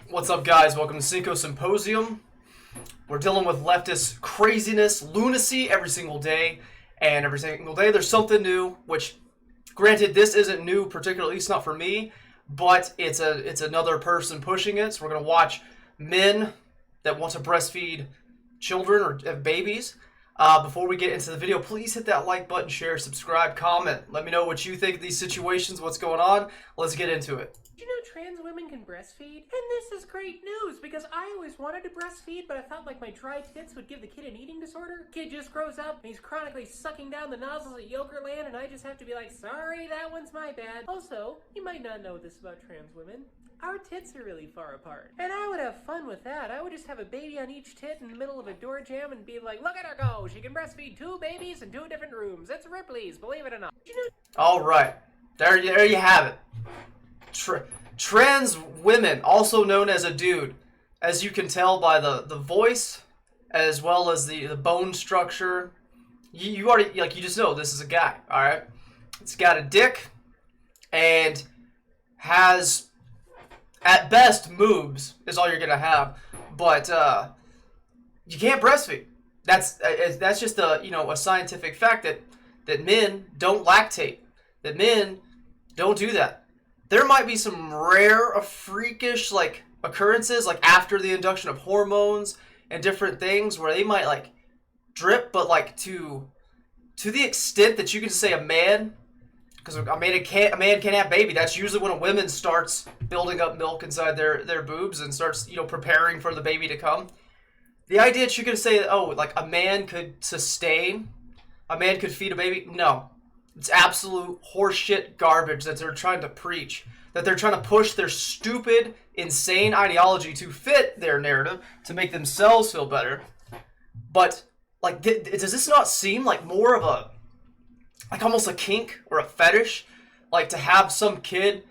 What's up, guys? Welcome to Cinco Symposium. We're dealing with leftist craziness, lunacy every single day, and every single day there's something new. Which, granted, this isn't new, particularly, at least not for me, but it's another person pushing it. So we're gonna watch men that want to breastfeed children or babies. Before we get into the video, please hit that like button, share, subscribe, comment. Let me know what you think of these situations, what's going on. Let's get into it. Did you know trans women can breastfeed? And this is great news because I always wanted to breastfeed, but I thought like my dry tits would give the kid an eating disorder. Kid just grows up and he's chronically sucking down the nozzles at Yokerland, and I just have to be like, sorry, that one's my bad. Also, you might not know this about trans women. Our tits are really far apart. And I would have fun with that. I would just have a baby on each tit in the middle of a door jam and be like, look at her go. She can breastfeed 2 babies in 2 different rooms. It's Ripley's, believe it or not. You know All right. There you have it. Trans women, also known as a dude, as you can tell by the voice, as well as the bone structure, you already, you just know this is a guy, alright? It's got a dick, and has, at best, moves, is all you're gonna have, but, you can't breastfeed. That's just a scientific fact that men don't lactate, that men don't do that. There might be some rare, freakish, occurrences, after the induction of hormones and different things, where they might, drip, but, to the extent that you can say a man, because a man can't have baby. That's usually when a woman starts building up milk inside their boobs and starts, preparing for the baby to come. The idea that you could say, a man could sustain, a man could feed a baby, no. It's absolute horseshit garbage that they're trying to preach. That they're trying to push their stupid, insane ideology to fit their narrative, to make themselves feel better. But, does this not seem like more of a, almost a kink or a fetish? To have some kid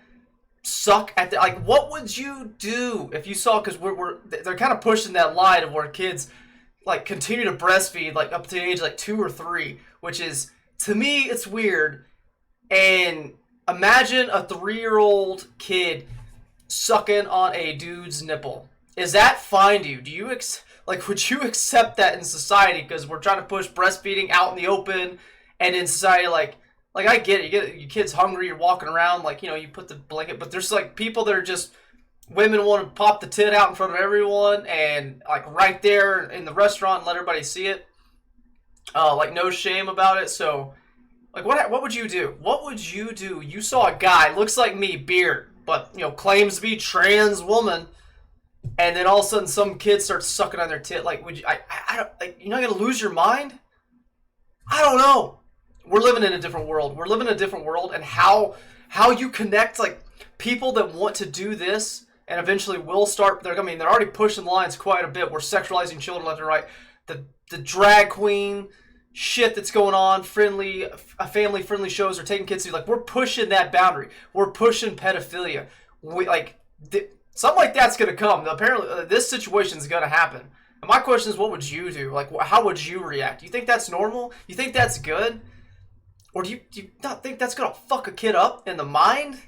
suck at the, what would you do if you saw, because they're kind of pushing that line of where kids, continue to breastfeed, up to the age, 2 or 3, which is, to me, it's weird. And imagine a 3-year-old kid sucking on a dude's nipple. Is that fine to you? Do you would you accept that in society? Because we're trying to push breastfeeding out in the open, and in society, I get it. You get your kid's hungry. You're walking around, you put the blanket. But there's people that are just, women want to pop the tit out in front of everyone, and right there in the restaurant, and let everybody see it. No shame about it. So, what would you do? What would you do? You saw a guy, looks like me, beard, but, claims to be trans woman, and then all of a sudden some kid starts sucking on their tit. Would you, I don't, you're not going to lose your mind? I don't know. We're living in a different world. We're living in a different world, and how you connect, people that want to do this, and eventually will start, they're already pushing the lines quite a bit. We're sexualizing children left and right. The drag queen shit that's going on, family-friendly shows are taking kids to, we're pushing that boundary. We're pushing pedophilia. Something like that's going to come. Apparently, this situation is going to happen. And my question is, what would you do? How would you react? Do you think that's normal? You think that's good? Or do you not think that's going to fuck a kid up in the mind?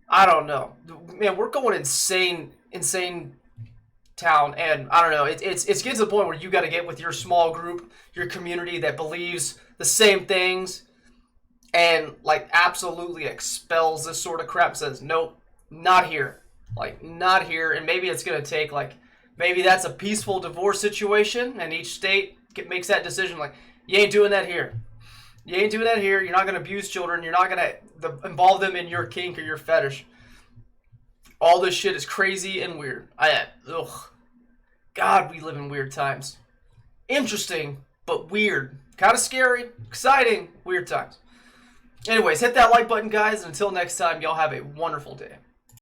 I don't know. Man, we're going insane town, and I don't know, it's getting to the point where you got to get with your small group, your community that believes the same things, and absolutely expels this sort of crap, says nope, not here, not here. And maybe it's gonna take maybe that's a peaceful divorce situation, and each state makes that decision, you ain't doing that here, you ain't doing that here, you're not gonna abuse children, you're not gonna involve them in your kink or your fetish. All this shit is crazy and weird. God, we live in weird times. Interesting, but weird. Kind of scary, exciting, weird times. Anyways, hit that like button, guys, and until next time, y'all have a wonderful day.